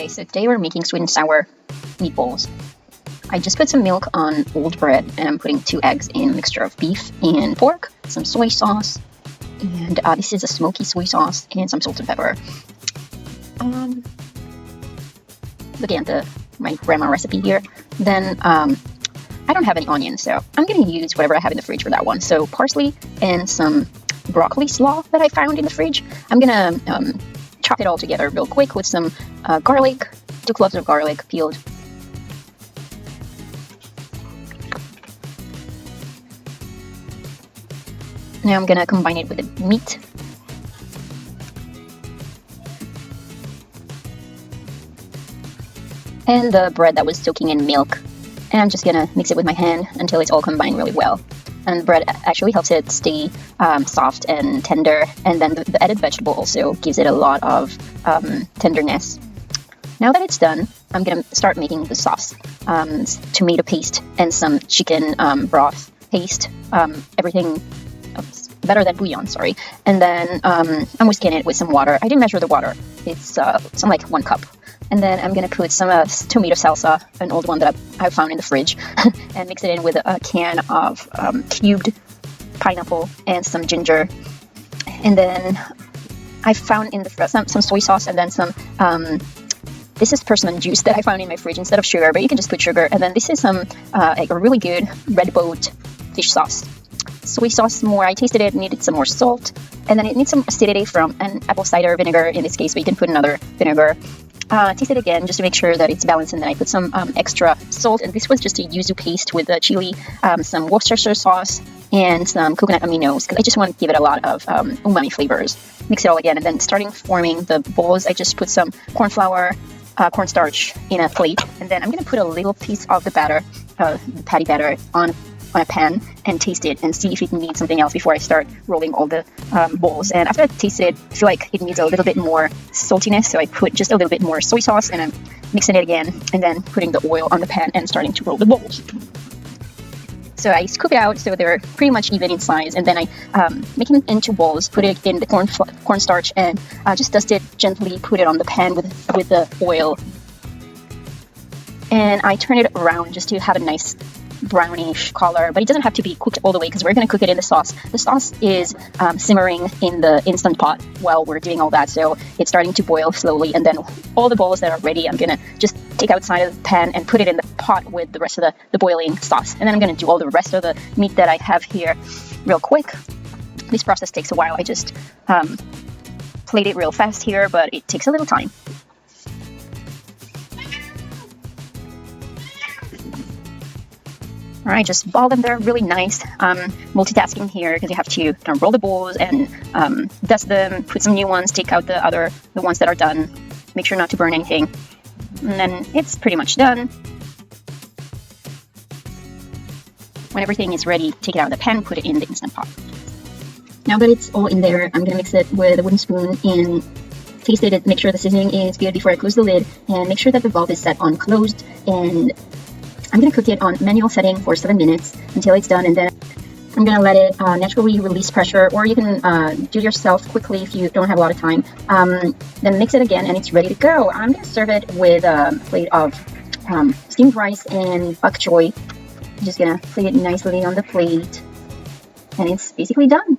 Okay, so today we're making sweet and sour meatballs. I just put some milk on old bread and I'm putting 2 eggs in a mixture of beef and pork, some soy sauce, and this is a smoky soy sauce and some salt and pepper. Looking at my grandma recipe here, then I don't have any onions, so I'm going to use whatever I have in the fridge for that one. So parsley and some broccoli slaw that I found in the fridge. I'm going to chop it all together real quick with some garlic, 2 cloves of garlic peeled. Now I'm going to combine it with the meat. And the bread that was soaking in milk. And I'm just going to mix it with my hand until it's all combined really well. And the bread actually helps it stay soft and tender. And then the added vegetable also gives it a lot of tenderness. Now that it's done, I'm going to start making the sauce. Tomato paste and some chicken broth paste. Everything better than bouillon, sorry. And then I'm whisking it with some water. I didn't measure the water. It's something like 1 cup. And then I'm going to put some tomato salsa, an old one that I found in the fridge, and mix it in with a can of cubed pineapple and some ginger. And then I found in the some soy sauce and then some, this is persimmon juice that I found in my fridge instead of sugar, but you can just put sugar. And then this is some like a really good red boat fish sauce. Soy sauce more, I tasted it, needed some more salt. And then it needs some acidity from an apple cider vinegar in this case, but you can put another vinegar. Taste it again just to make sure that it's balanced, and then I put some extra salt, and this was just a yuzu paste with chili, some Worcestershire sauce, and some coconut aminos, because I just want to give it a lot of umami flavors. Mix it all again, and then starting forming the balls, I just put some corn flour, cornstarch in a plate, and then I'm going to put a little piece of the batter, the patty batter, on a pan and taste it and see if it needs something else before I start rolling all the balls. And after I tasted it, I feel like it needs a little bit more saltiness, so I put just a little bit more soy sauce and I'm mixing it again and then putting the oil on the pan and starting to roll the balls. So I scoop it out so they're pretty much even in size, and then I make them into balls, put it in the cornstarch and just dust it gently, put it on the pan with the oil, and I turn it around just to have a nice brownish color, but it doesn't have to be cooked all the way because we're going to cook it in the sauce. The sauce is simmering in the Instant Pot while we're doing all that, so it's starting to boil slowly, and then all the balls that are ready I'm going to just take outside of the pan and put it in the pot with the rest of the boiling sauce. And then I'm going to do all the rest of the meat that I have here real quick. This process takes a while. I just played it real fast here, but it takes a little time. Alright, just ball them there really nice. Multitasking here because you have to roll the balls and dust them, put some new ones, take out the ones that are done. Make sure not to burn anything. And then it's pretty much done. When everything is ready, take it out of the pan, put it in the Instant Pot. Now that it's all in there, I'm going to mix it with a wooden spoon and taste it, make sure the seasoning is good before I close the lid, and make sure that the valve is set on closed, and I'm going to cook it on manual setting for 7 minutes until it's done, and then I'm going to let it naturally release pressure, or you can do it yourself quickly if you don't have a lot of time. Then mix it again and it's ready to go. I'm going to serve it with a plate of steamed rice and bok choy. I'm just going to plate it nicely on the plate, and it's basically done.